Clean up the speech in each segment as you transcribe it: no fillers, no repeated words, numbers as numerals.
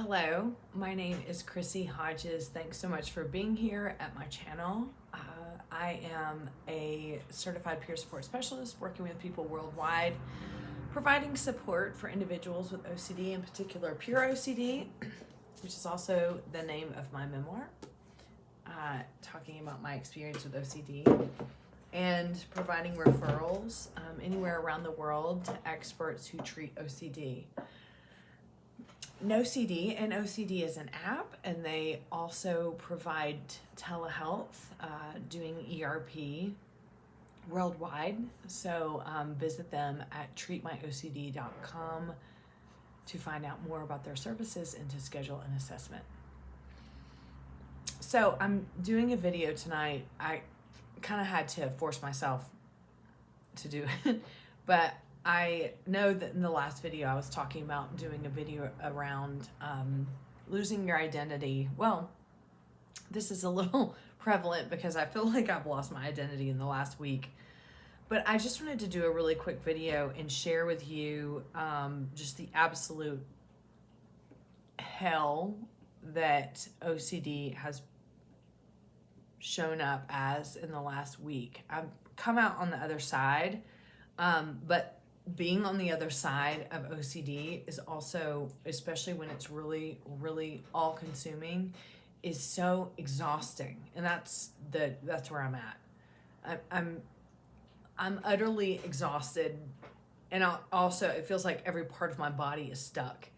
Hello, my name is Chrissy Hodges. Thanks so much for being here at my channel. I am a certified peer support specialist working with people worldwide, providing support for individuals with OCD, in particular pure OCD, which is also the name of my memoir, talking about my experience with OCD, and providing referrals anywhere around the world to experts who treat OCD. NoCD, and OCD is an app, and they also provide telehealth, doing ERP worldwide. So visit them at treatmyocd.com to find out more about their services and to schedule an assessment. So I'm doing a video tonight. I kind of had to force myself to do it, but I know that in the last video I was talking about doing a video around losing your identity. Well, this is a little prevalent because I feel like I've lost my identity in the last week. But I just wanted to do a really quick video and share with you just the absolute hell that OCD has shown up as in the last week. I've come out on the other side, but being on the other side of OCD is also, especially when it's really, really all-consuming, is so exhausting, and that's where I'm at. I'm utterly exhausted, and also it feels like every part of my body is stuck,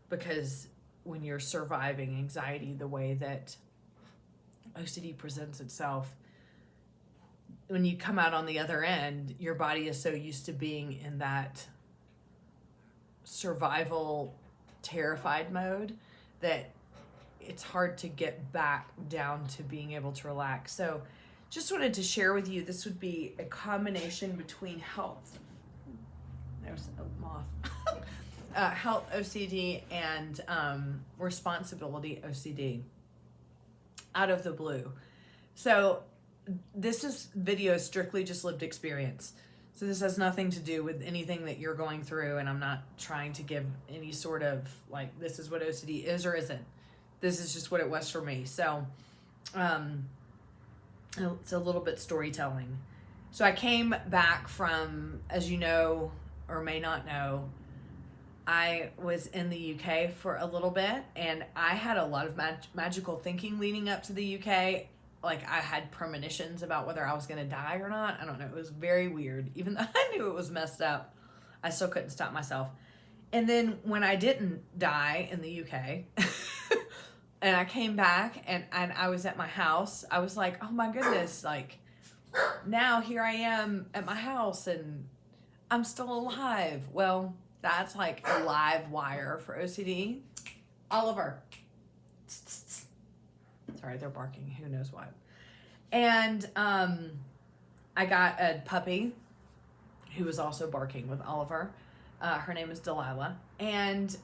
because when you're surviving anxiety the way that OCD presents itself, when you come out on the other end, your body is so used to being in that survival, terrified mode that it's hard to get back down to being able to relax. So just wanted to share with you, this would be a combination between health, there's a moth, health OCD and responsibility OCD out of the blue. So this video is strictly just lived experience. So this has nothing to do with anything that you're going through, and I'm not trying to give any sort of like, this is what OCD is or isn't. This is just what it was for me. So it's a little bit storytelling. So I came back from, as you know or may not know, I was in the UK for a little bit, and I had a lot of magical thinking leading up to the UK. Like, I had premonitions about whether I was going to die or not. I don't know. It was very weird. Even though I knew it was messed up, I still couldn't stop myself. And then when I didn't die in the UK, and I came back and I was at my house, I was like, oh my goodness, like, now here I am at my house and I'm still alive. Well, that's like a live wire for OCD. Oliver. Sorry, they're barking. Who knows what? And I got a puppy who was also barking with Oliver. Her name is Delilah. And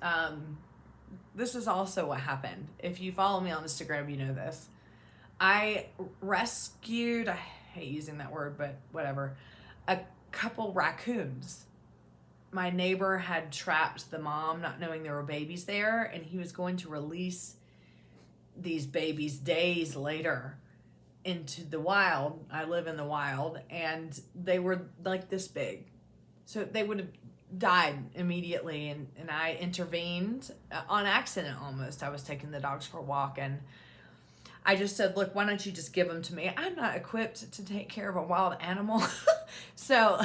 this is also what happened. If you follow me on Instagram, you know this. I rescued, I hate using that word, but whatever, a couple raccoons. My neighbor had trapped the mom, not knowing there were babies there, and he was going to release these babies days later into the wild. I live in the wild, and they were like this big. So they would have died immediately, and I intervened on accident almost. I was taking the dogs for a walk, and I just said, look, why don't you just give them to me? I'm not equipped to take care of a wild animal. So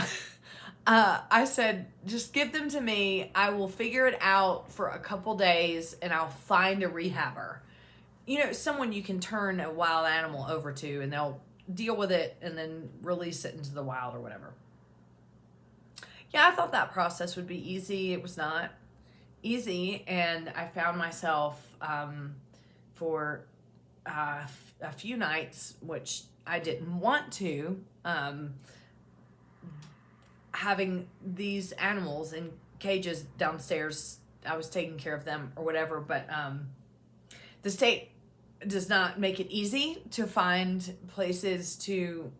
I said, just give them to me. I will figure it out for a couple days, and I'll find a rehabber. You know, someone you can turn a wild animal over to, and they'll deal with it and then release it into the wild or whatever. Yeah, I thought that process would be easy. It was not easy, and I found myself for a few nights, which I didn't want to, having these animals in cages downstairs. I was taking care of them or whatever, but the state does not make it easy to find places to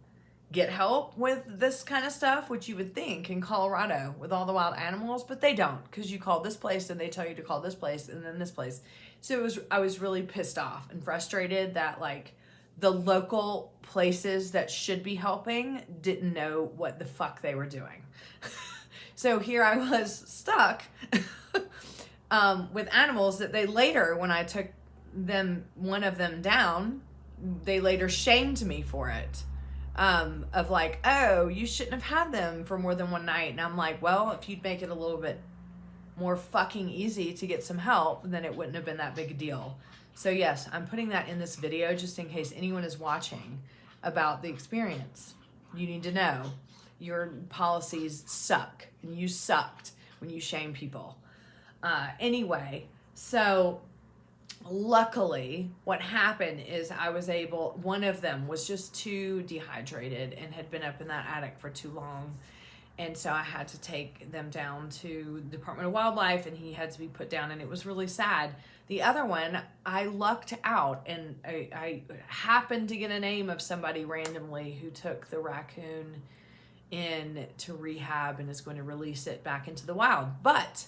get help with this kind of stuff, which you would think in Colorado with all the wild animals, but they don't, because you call this place and they tell you to call this place and then this place. So I was really pissed off and frustrated that like the local places that should be helping didn't know what the fuck they were doing. So here I was stuck with animals that they later, when I took one of them down, they later shamed me for it. Of like, oh, you shouldn't have had them for more than one night. And I'm like, well, if you'd make it a little bit more fucking easy to get some help, then it wouldn't have been that big a deal. So yes, I'm putting that in this video just in case anyone is watching about the experience. You need to know your policies suck, and you sucked when you shame people. Anyway, so luckily what happened is one of them was just too dehydrated and had been up in that attic for too long. And so I had to take them down to the Department of Wildlife, and he had to be put down, and it was really sad. The other one, I lucked out, and I happened to get a name of somebody randomly who took the raccoon in to rehab and is going to release it back into the wild. But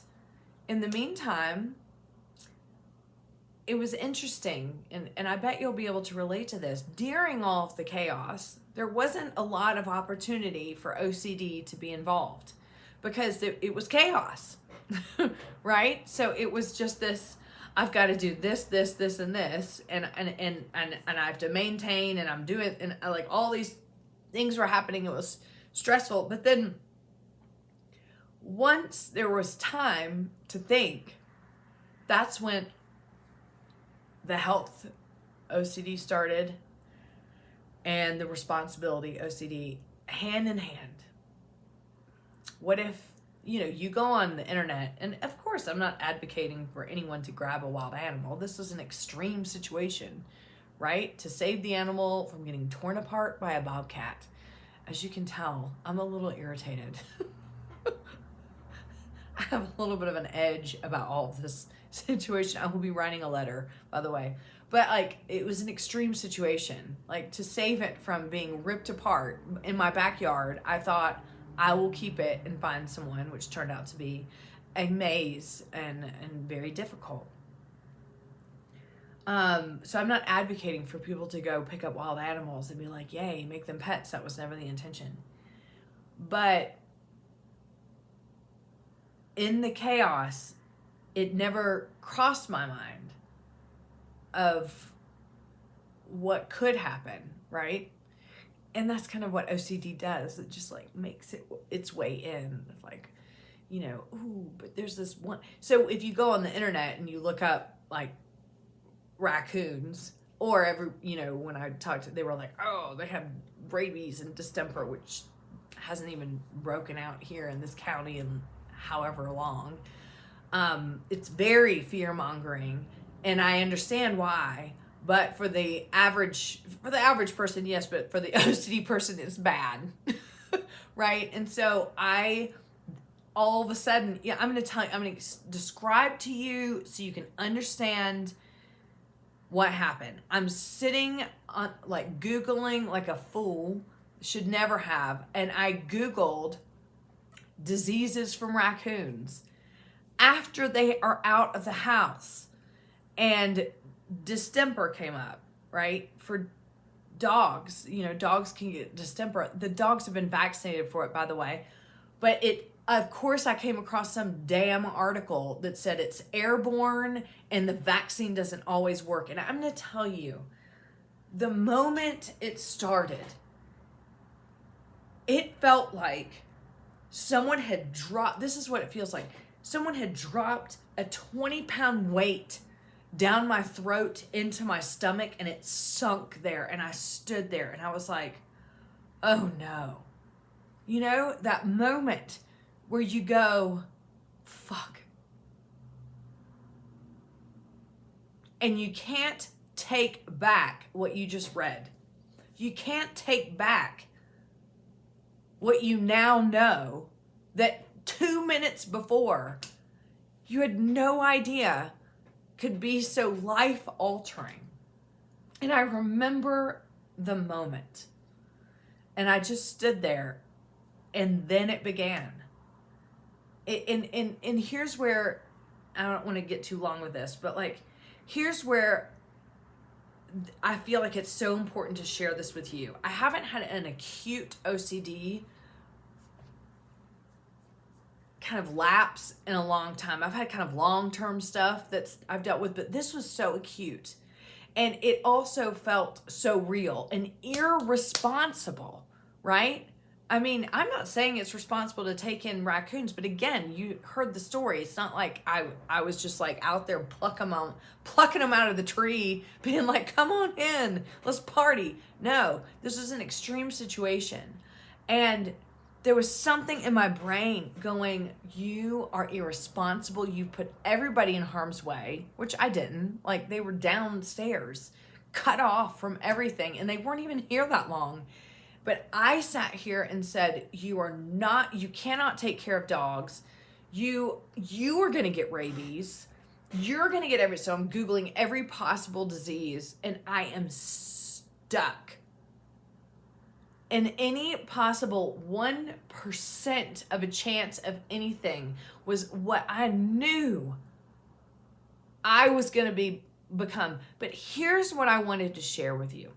in the meantime, it was interesting, and I bet you'll be able to relate to this. During all of the chaos, there wasn't a lot of opportunity for OCD to be involved because it was chaos, right? So it was just this, I've got to do this, this, this, and this, and I have to maintain, and I'm doing, and like all these things were happening. It was stressful, but then once there was time to think, that's when the health OCD started and the responsibility OCD hand in hand. What if, you go on the internet, and of course I'm not advocating for anyone to grab a wild animal. This is an extreme situation, right? To save the animal from getting torn apart by a bobcat. As you can tell, I'm a little irritated. I have a little bit of an edge about all of this situation. I will be writing a letter, by the way. But like, it was an extreme situation. Like, to save it from being ripped apart in my backyard, I thought I will keep it and find someone, which turned out to be a maze and very difficult. So I'm not advocating for people to go pick up wild animals and be like, yay, make them pets. That was never the intention. But in the chaos, it never crossed my mind of what could happen, right? And that's kind of what OCD does. It just like makes its way in. Like, ooh, but there's this one. So if you go on the internet and you look up like raccoons, or when I talked to, they were like, oh, they have rabies and distemper, which hasn't even broken out here in this county in however long. It's very fear-mongering, and I understand why, but for the average person, yes, but for the OCD person, it's bad. Right? And so all of a sudden, I'm going to describe to you so you can understand what happened. I'm sitting on, like, Googling like a fool, should never have, and I Googled diseases from raccoons after they are out of the house, and distemper came up, right? For dogs, dogs can get distemper. The dogs have been vaccinated for it, by the way, but of course I came across some damn article that said it's airborne and the vaccine doesn't always work. And I'm going to tell you, the moment it started, it felt like someone had dropped, this is what it feels like. Someone had dropped a 20-pound weight down my throat into my stomach, and it sunk there, and I stood there, and I was like, oh no. That moment where you go, fuck. And you can't take back what you just read. You can't take back what you now know that 2 minutes before you had no idea could be so life-altering. And I remember the moment. And I just stood there, and then it began. And here's where, I don't want to get too long with this, but like, here's where I feel like it's so important to share this with you. I haven't had an acute OCD kind of lapse in a long time. I've had kind of long-term stuff that's I've dealt with, but this was so acute. And it also felt so real and irresponsible, right? I mean, I'm not saying it's responsible to take in raccoons, but again, you heard the story. It's not like I was just like out there plucking them out of the tree, being like, come on in, let's party. No, this was an extreme situation. And there was something in my brain going, you are irresponsible. You put everybody in harm's way, which I didn't. Like, they were downstairs, cut off from everything, and they weren't even here that long. But I sat here and said, you cannot take care of dogs. You are going to get rabies. You're going to get so I'm Googling every possible disease, and I am stuck. And any possible 1% of a chance of anything was what I knew I was going to become. But here's what I wanted to share with you.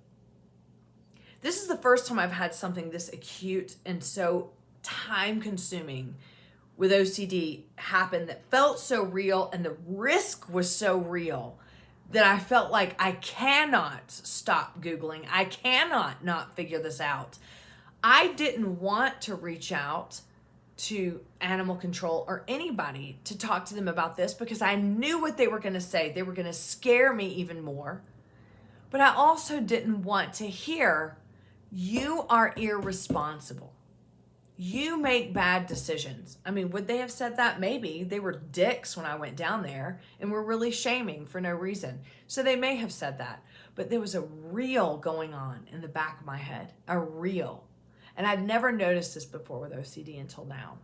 This is the first time I've had something this acute and so time-consuming with OCD happen that felt so real, and the risk was so real that I felt like I cannot stop Googling. I cannot not figure this out. I didn't want to reach out to animal control or anybody to talk to them about this because I knew what they were going to say. They were going to scare me even more. But I also didn't want to hear, you are irresponsible. You make bad decisions. I mean, would they have said that? Maybe. They were dicks when I went down there and were really shaming for no reason. So they may have said that. But there was a reel going on in the back of my head. A reel. And I'd never noticed this before with OCD until now.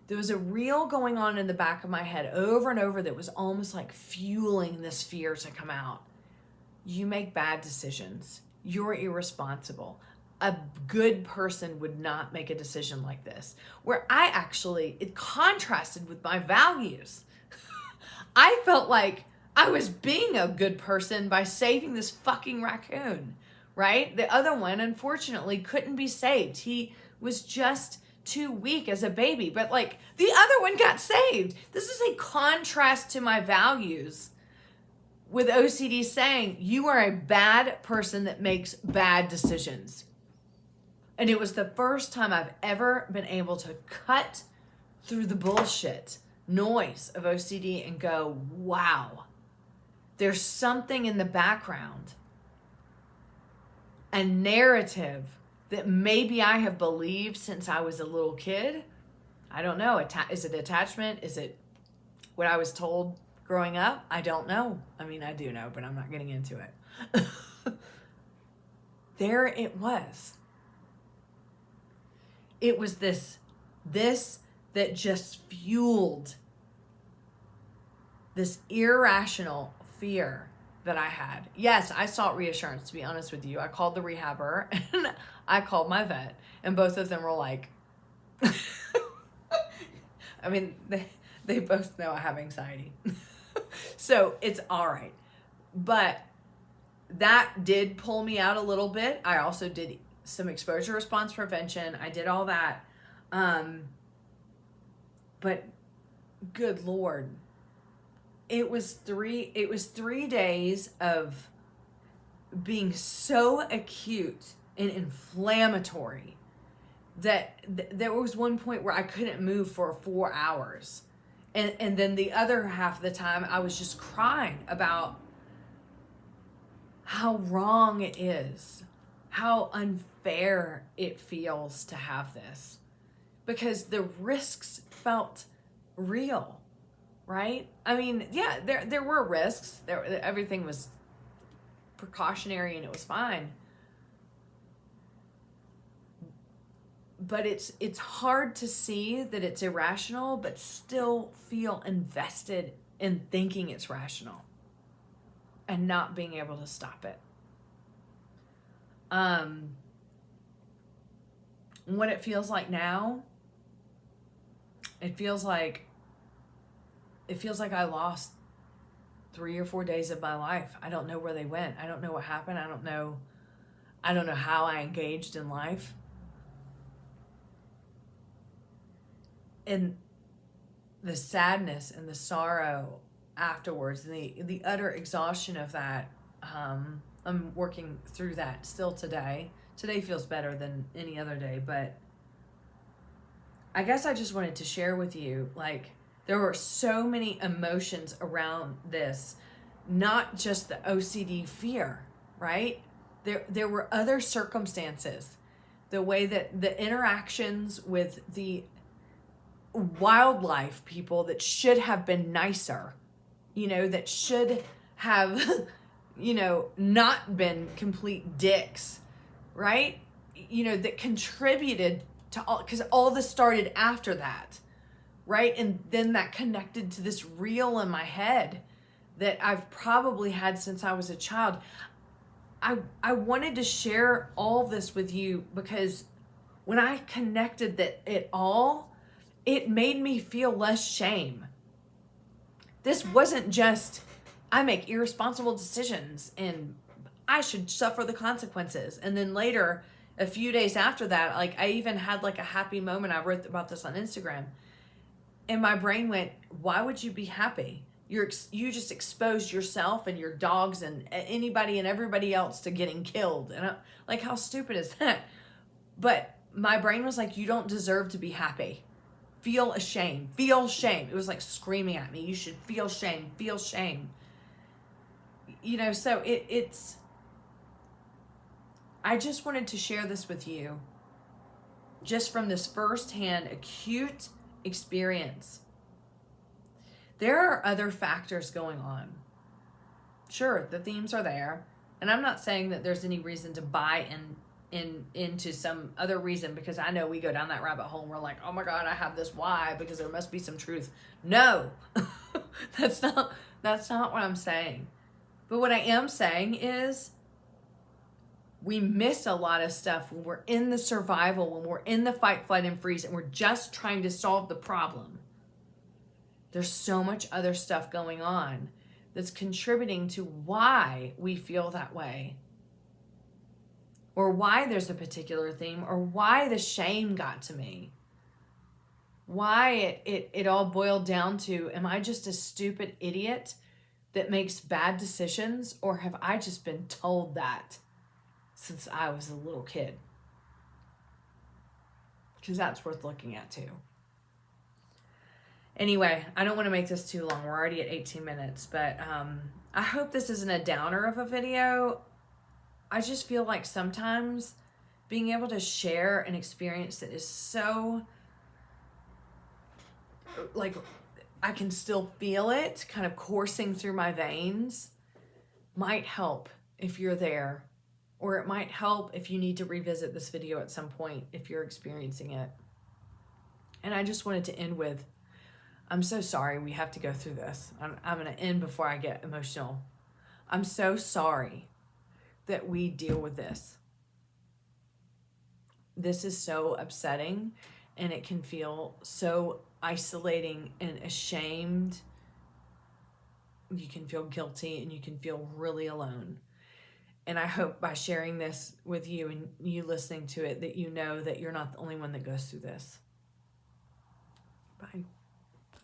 There was a reel going on in the back of my head over and over that was almost like fueling this fear to come out. You make bad decisions. You're irresponsible. A good person would not make a decision like this. Where it contrasted with my values. I felt like I was being a good person by saving this fucking raccoon, right? The other one, unfortunately, couldn't be saved. He was just too weak as a baby. But like, the other one got saved. This is a contrast to my values. With OCD saying, you are a bad person that makes bad decisions. And it was the first time I've ever been able to cut through the bullshit noise of OCD and go, wow, there's something in the background, a narrative that maybe I have believed since I was a little kid. I don't know. Is it attachment? Is it what I was told growing up? I don't know. I mean, I do know, but I'm not getting into it. There it was. It was this that just fueled this irrational fear that I had. Yes, I sought reassurance, to be honest with you. I called the rehabber and I called my vet, and both of them were like, I mean, they both know I have anxiety. So it's all right. But that did pull me out a little bit. I also did some exposure response prevention. I did all that. But good Lord, it was 3 days of being so acute and inflammatory that there was one point where I couldn't move for 4 hours. And then the other half of the time I was just crying about how wrong it is, how unfair it feels to have this, because the risks felt real, right? I mean, yeah, there were risks. Everything was precautionary and it was fine. But it's hard to see that it's irrational, but still feel invested in thinking it's rational and not being able to stop it. what it feels like now, it feels like I lost 3 or 4 days of my life. I don't know where they went. I don't know what happened. I don't know how I engaged in life. And the sadness and the sorrow afterwards, and the utter exhaustion of that, I'm working through that still today. Today feels better than any other day, but I guess I just wanted to share with you, like, there were so many emotions around this, not just the OCD fear, right? There were other circumstances, the way that the interactions with the wildlife people that should have been nicer, that should have, not been complete dicks, right? That contributed to all, because all this started after that, right? And then that connected to this reel in my head that I've probably had since I was a child. I wanted to share all this with you because when I connected it made me feel less shame. This wasn't just, I make irresponsible decisions and I should suffer the consequences. And then later, a few days after that, like, I even had like a happy moment. I wrote about this on Instagram. And my brain went, why would you be happy? You just exposed yourself and your dogs and anybody and everybody else to getting killed. And like, how stupid is that? But my brain was like, you don't deserve to be happy. Feel ashamed. Feel shame. It was like screaming at me. You should feel shame. Feel shame. So it's... I just wanted to share this with you just from this firsthand acute experience. There are other factors going on. Sure, the themes are there. And I'm not saying that there's any reason to buy into some other reason, because I know we go down that rabbit hole and we're like, oh my God, I have this why, because there must be some truth. No, that's not what I'm saying. But what I am saying is we miss a lot of stuff when we're in the survival, when we're in the fight, flight, and freeze, and we're just trying to solve the problem. There's so much other stuff going on that's contributing to why we feel that way, or why there's a particular theme, or why the shame got to me. Why it all boiled down to, am I just a stupid idiot that makes bad decisions, or have I just been told that since I was a little kid? Because that's worth looking at too. Anyway, I don't want to make this too long. We're already at 18 minutes, but I hope this isn't a downer of a video. I just feel like sometimes being able to share an experience that is so, like, I can still feel it kind of coursing through my veins might help if you're there, or it might help if you need to revisit this video at some point if you're experiencing it. And I just wanted to end with, I'm so sorry we have to go through this. I'm going to end before I get emotional. I'm so sorry that we deal with this. This is so upsetting, and it can feel so isolating and ashamed. You can feel guilty and you can feel really alone. And I hope by sharing this with you and you listening to it that you know that you're not the only one that goes through this. Bye.